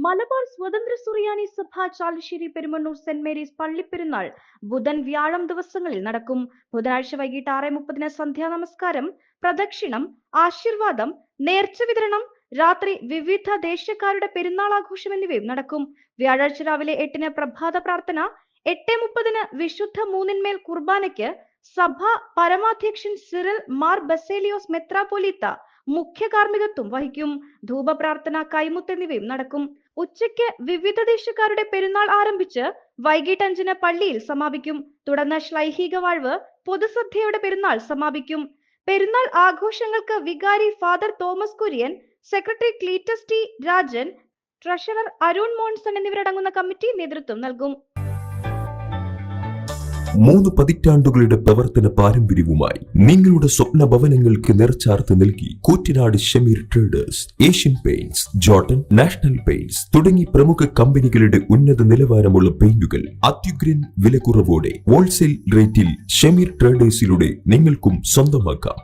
മലബാർ സ്വതന്ത്ര സുറിയാനി സഭ Chalissery Perumannur saint Mary's പള്ളിപ്പെരുന്നാൾ ബുധൻ വ്യാഴം ദിവസങ്ങളിൽ നടക്കും. ബുധനാഴ്ച വൈകിട്ട് 6:30 സന്ധ്യാനമസ്കാരം, പ്രദക്ഷിണം, ആശീർവാദം, നേർച്ച വിതരണം, രാത്രി വിവിധ ദേശക്കാരുടെ പെരുന്നാൾ ആഘോഷം എന്നിവയും നടക്കും. വ്യാഴാഴ്ച രാവിലെ 8-ന് പ്രഭാത പ്രാർത്ഥന, 8:30-ന് വിശുദ്ധ മൂന്നിന്മേൽ കുർബാനയ്ക്ക് സഭ പരമാധ്യക്ഷൻ സിറിൽ മാർ ബസേലിയോസ് മെത്രാപ്പൊലീത്ത മുഖ്യ കാർമ്മികത്വം വഹിക്കും. ധൂപപ്രാർത്ഥന, കൈമുത്ത് എന്നിവയും നടക്കും. ഉച്ചയ്ക്ക് വിവിധ ദേശക്കാരുടെ പെരുന്നാൾ ആരംഭിച്ച് വൈകിട്ട് 5-ന് പള്ളിയിൽ സമാപിക്കും. തുടർന്ന് ശ്ലൈഹിക വാഴ്വ്, പൊതുസദ്യയുടെ പെരുന്നാൾ സമാപിക്കും. പെരുന്നാൾ ആഘോഷങ്ങൾക്ക് വികാരി father Thomas Kurian, secretary Cletus T Rajan, treasurer Arun Monson എന്നിവരടങ്ങുന്ന കമ്മിറ്റി നേതൃത്വം നൽകും. 3 പതിറ്റാണ്ടുകളുടെ പ്രവർത്തന പാരമ്പര്യവുമായി നിങ്ങളുടെ സ്വപ്ന ഭവനങ്ങൾക്ക് നിറച്ചാർത്ത് നൽകി Koottanad Shameer traders, Asian paints, Jordan, national paints തുടങ്ങി പ്രമുഖ കമ്പനികളുടെ ഉന്നത നിലവാരമുള്ള പെയിന്റുകൾ അത്യുഗ്രൻ വിലക്കുറവോടെ ഹോൾസെയിൽ റേറ്റിൽ ഷമീർ ട്രേഡേഴ്സിലൂടെ നിങ്ങൾക്കും സ്വന്തമാക്കാം.